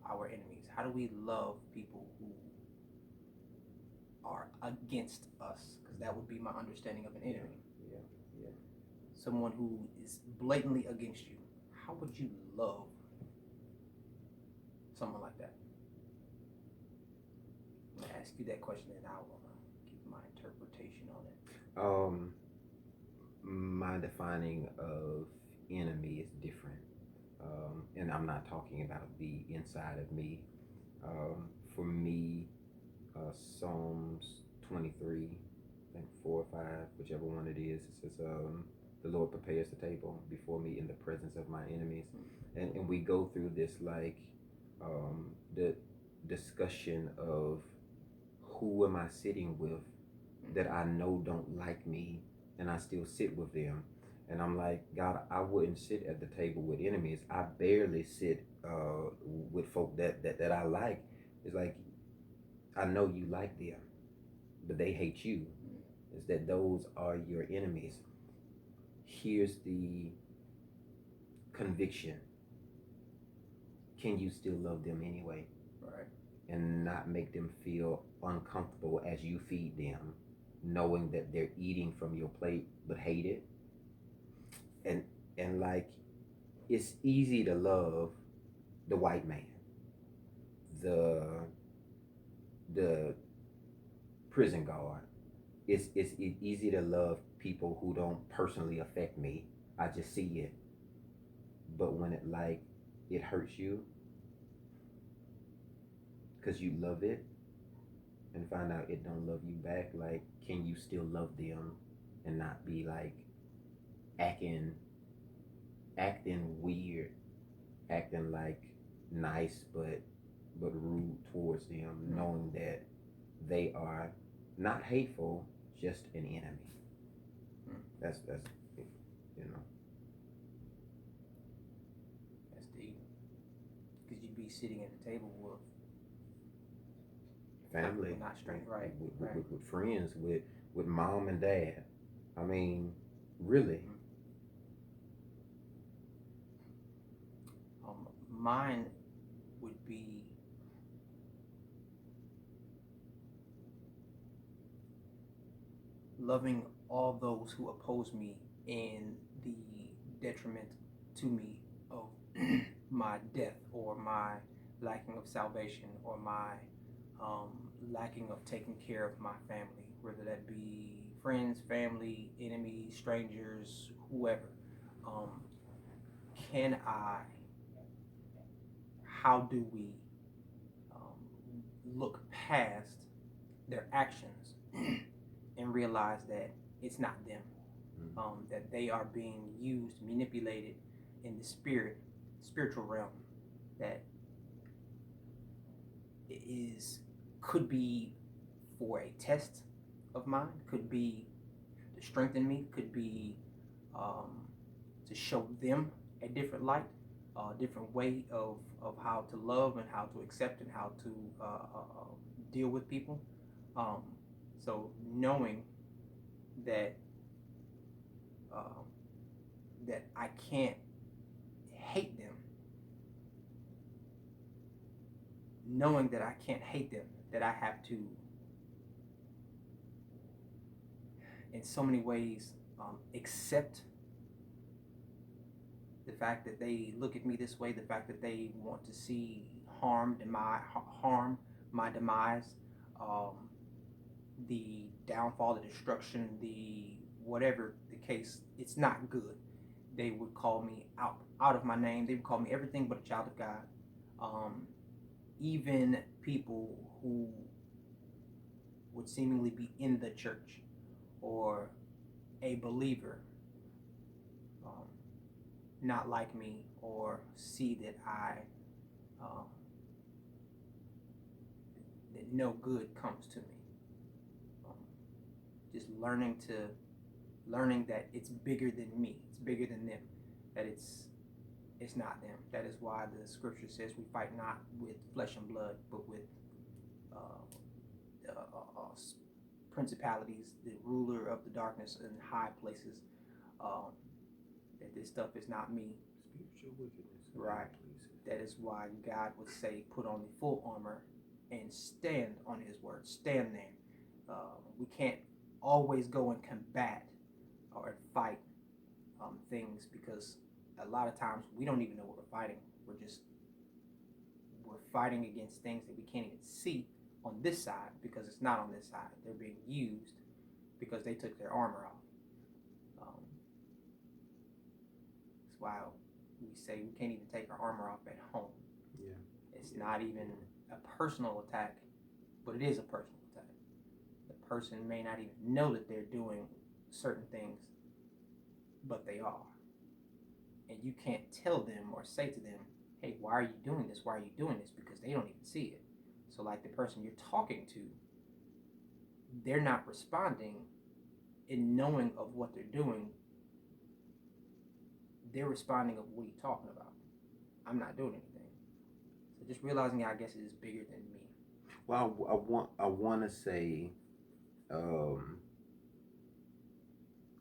our enemies? How do we love people who are against us? Because that would be my understanding of an enemy. Yeah, yeah. Someone who is blatantly against you. How would you love someone like that? I'm gonna ask you that question, and I will give my interpretation on it. Um, my defining of enemy is different. And I'm not talking about the inside of me. For me, Psalms 23, I think 4 or 5, whichever one it is, it says, the Lord prepares the table before me in the presence of my enemies. And we go through this like the discussion of who am I sitting with that I know don't like me, and I still sit with them. And I'm like, God, I wouldn't sit at the table with enemies. I barely sit with folk that I like. It's like, I know you like them, but they hate you. Is that those are your enemies. Here's the conviction. Can you still love them anyway? Right. And not make them feel uncomfortable as you feed them, knowing that they're eating from your plate but hate it. And like, it's easy to love the white man, the the prison guard. It's easy to love people who don't personally affect me. I just see it. But when it hurts you because you love it, and find out it don't love you back, like, can you still love them and not be like acting acting weird, acting like nice but rude towards them, knowing that they are not hateful, just an enemy. That's you know. That's deep. Because you'd be sitting at the table with Family, not straight, right? With friends, with mom and dad. I mean, really. Mine would be loving all those who oppose me in the detriment to me of my death or my lacking of salvation or my lacking of taking care of my family, whether that be friends, family, enemies, strangers, whoever. Um, can I, how do we look past their actions and realize that it's not them, that they are being used, manipulated in the spiritual realm, that is could be for a test of mine, could be to strengthen me, could be um, to show them a different light, a different way of how to love and how to accept and how to deal with people. Um, so knowing that um, that I can't hate them, knowing that I can't hate them, that I have to, in so many ways, accept the fact that they look at me this way, the fact that they want to see harm, my demise, um, the downfall, the destruction, the whatever the case, it's not good. They would call me out of my name. They would call me everything but a child of God. Um, Even people who would seemingly be in the church or a believer, um, not like me or see that um, that no good comes to me. Um, just learning that it's bigger than me, it's bigger than them, that it's not them. That is why the scripture says we fight not with flesh and blood, but with uh, principalities, the ruler of the darkness in high places. Um, that this stuff is not me. Spiritual wickedness. Right. That is why God would say, put on the full armor and stand on his word. Stand there. We can't always go and combat or fight things, because a lot of times we don't even know what we're fighting. We're fighting against things that we can't even see on this side, because it's not on this side. They're being used because they took their armor off. That's why we say we can't even take our armor off at home. Yeah. It's not even a personal attack, but it is a personal attack. The person may not even know that they're doing certain things, but they are. And you can't tell them or say to them, hey, why are you doing this? Why are you doing this? Because they don't even see it. So like the person you're talking to, they're not responding in knowing of what they're doing. They're responding of what are you talking about? I'm not doing anything. So just realizing, I guess, it is bigger than me. Well, I want to say,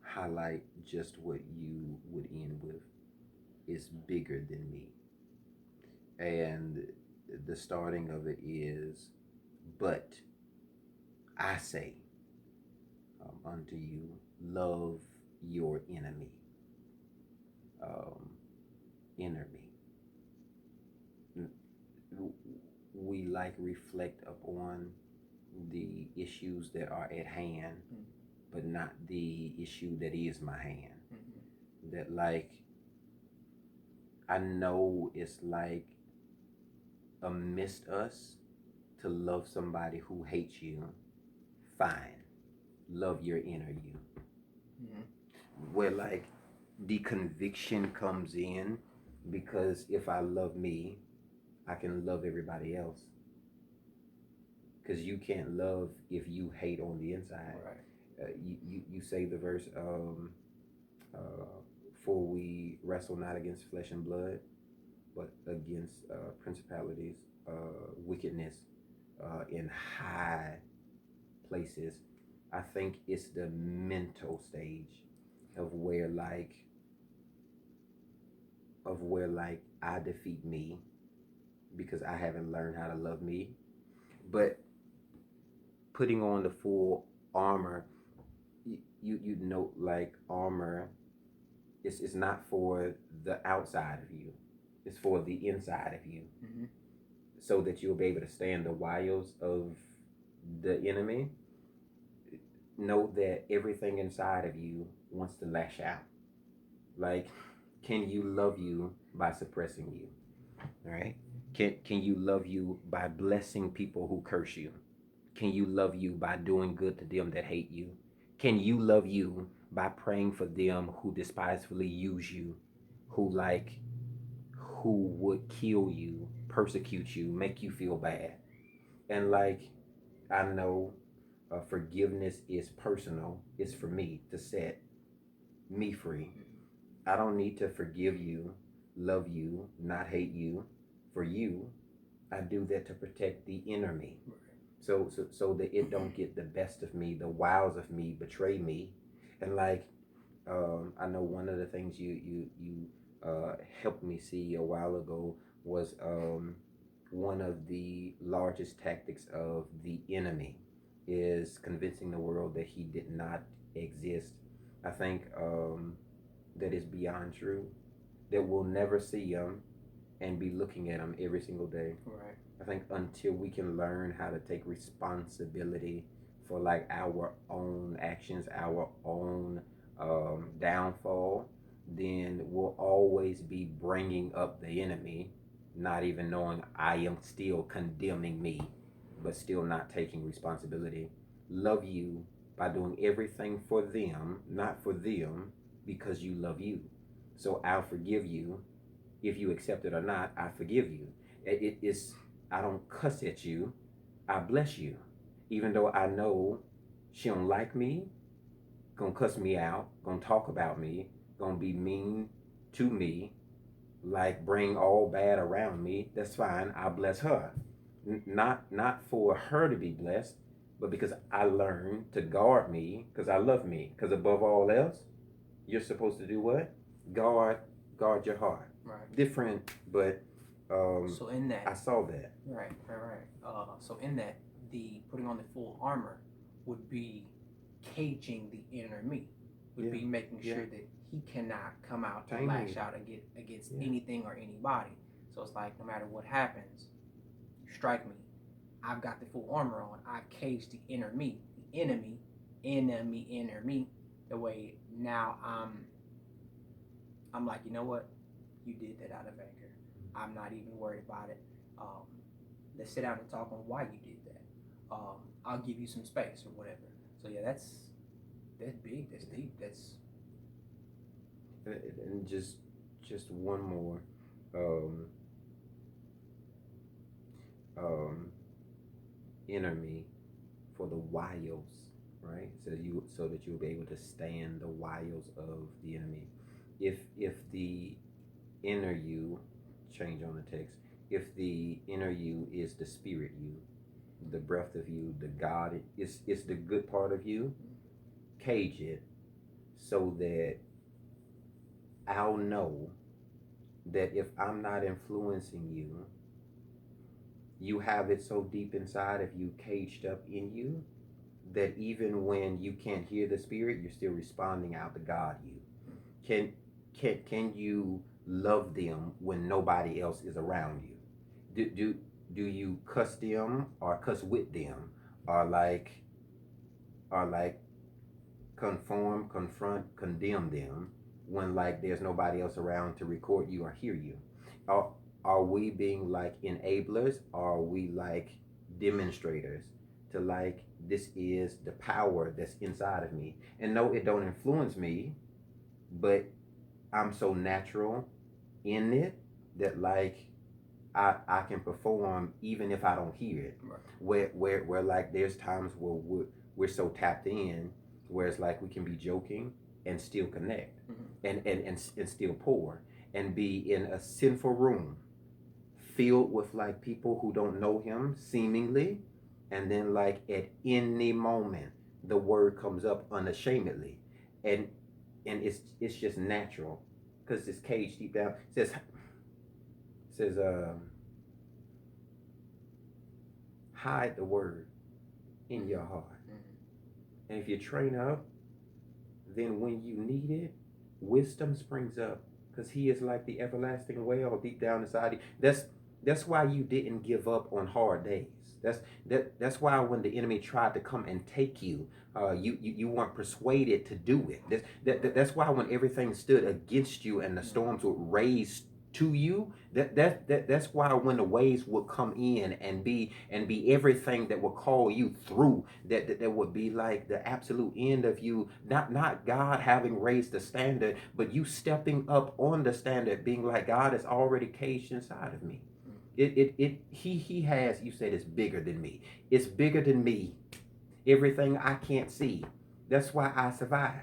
highlight just what you would end with is bigger than me. And the starting of it is, but I say unto you, love your enemy. Enemy. We like reflect upon the issues that are at hand, but not the issue that is my hand. That, like, I know it's like amidst us to love somebody who hates you. Fine, love your inner you. Where, like, the conviction comes in, because if I love me, I can love everybody else. Because you can't love if you hate on the inside. Right. You say the verse, for we wrestle not against flesh and blood, but against principalities, wickedness in high places. I think it's the mental stage of where I defeat me because I haven't learned how to love me. But putting on the full armor, you know, like, armor, it's not for the outside of you, it's for the inside of you. So that you'll be able to stand the wiles of the enemy. Know that everything inside of you wants to lash out. Like, can you love you by suppressing you? All right. Can you love you by blessing people who curse you? Can you love you by doing good to them that hate you? Can you love you by praying for them who despisefully use you, who would kill you, persecute you, make you feel bad? And, like, I know forgiveness is personal. It's for me to set me free. I don't need to forgive you, love you, not hate you for you. I do that to protect the inner me. So that it don't get the best of me, the wiles of me betray me. And, like, I know one of the things you helped me see a while ago was one of the largest tactics of the enemy is convincing the world that he did not exist. I think that is beyond true. That we'll never see him and be looking at him every single day. Right. I think until we can learn how to take responsibility for, like, our own actions, our own downfall, then we'll always be bringing up the enemy, not even knowing I am still condemning me, but still not taking responsibility. Love you by doing everything for them, not for them, because you love you. So I'll forgive you. If you accept it or not, I forgive you. It's I don't cuss at you. I bless you. Even though I know she don't like me, gonna cuss me out, gonna talk about me, gonna be mean to me, like bring all bad around me, that's fine. I bless her. Not for her to be blessed, but because I learned to guard me, because I love me. Because above all else, you're supposed to do what? Guard your heart. Right. Different, but So in I that, saw that. right. So in that, the putting on the full armor would be caging the inner me, would Yeah, be making yeah. sure that he cannot come out and Taming lash it. out against Yeah, anything or anybody. So it's like no matter what happens, you strike me. I've got the full armor on. I've caged the inner me, the inner me. The way now I'm like, you know what? You did that out of anger. I'm not even worried about it. Um, let's sit down and talk on why you did that. I'll give you some space or whatever. So yeah, that's big. That's deep. That's and just one more. Um, um, Enemy for the wiles, right? So that you'll be able to stand the wiles of the enemy. If the inner you, change on the text, if the inner you is the spirit you, the breath of you, the God, it's the good part of you, cage it so that I'll know that if I'm not influencing you, you have it so deep inside of you, caged up in you, that even when you can't hear the spirit, you're still responding out to God. You can can you love them when nobody else is around you? Do you cuss them or cuss with them, or like conform, confront, condemn them when like there's nobody else around to record you or hear you? Are, are we being like enablers? Or are we like demonstrators to like this is the power that's inside of me? And no, it don't influence me, but I'm so natural in it that like I can perform even if I don't hear it. right. Where like there's times where we're so tapped in, where it's like we can be joking and still connect, and still pour and be in a sinful room filled with like people who don't know him seemingly, and then like at any moment the word comes up unashamedly, and it's just natural because it's caged deep down. It says hide the word in your heart. And if you train up, then when you need it, wisdom springs up because he is like the everlasting well deep down inside you. That's why you didn't give up on hard days. That's why when the enemy tried to come and take you, you weren't persuaded to do it. That's why when everything stood against you and the storms would raise to you, that's why when the waves would come in and be everything that would call you through, that would be like the absolute end of you, not God having raised the standard, but you stepping up on the standard, being like, God is already caged inside of me. He has, you said, it's bigger than me. It's bigger than me. Everything I can't see. That's why I survived.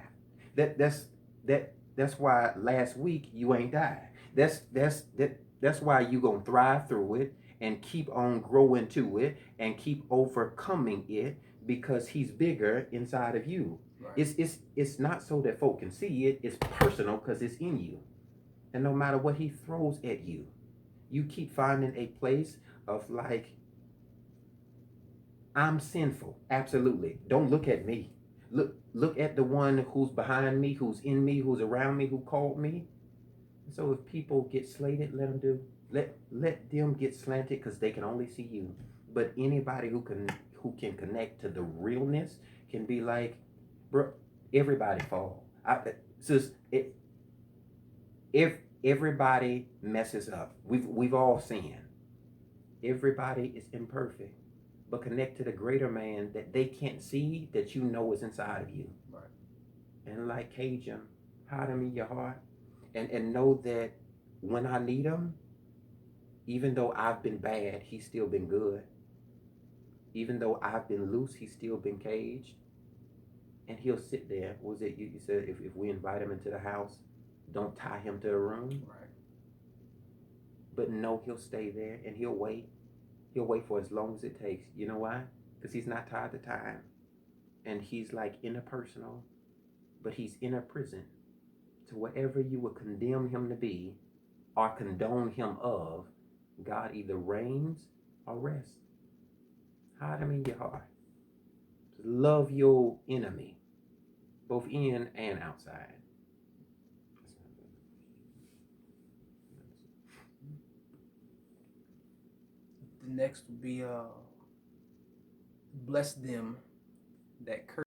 That's why last week you ain't died. That's why you gonna thrive through it and keep on growing to it and keep overcoming it, because he's bigger inside of you. Right. It's not so that folk can see it. It's personal because it's in you. And no matter what he throws at you, you keep finding a place of like, I'm sinful. Absolutely. Don't look at me. Look at the one who's behind me, who's in me, who's around me, who called me. So if people get slated, let them do. Let them get slanted because they can only see you. But anybody who can connect to the realness can be like, bro, everybody fall. If everybody messes up, we've all sinned. Everybody is imperfect, but connect to the greater man that they can't see, that you know is inside of you. Right. And like cage him, hide him in your heart, and know that when I need him, even though I've been bad, he's still been good. Even though I've been loose, he's still been caged. And he'll sit there. What was it you said? If we invite him into the house, don't tie him to a room. Right. But no, he'll stay there and he'll wait. He'll wait for as long as it takes. You know why? Because he's not tied to time. And he's like interpersonal, but he's in a prison. To whatever you would condemn him to be or condone him of, God either reigns or rests. Hide him in your heart. Love your enemy, both in and outside. The next would be bless them that curse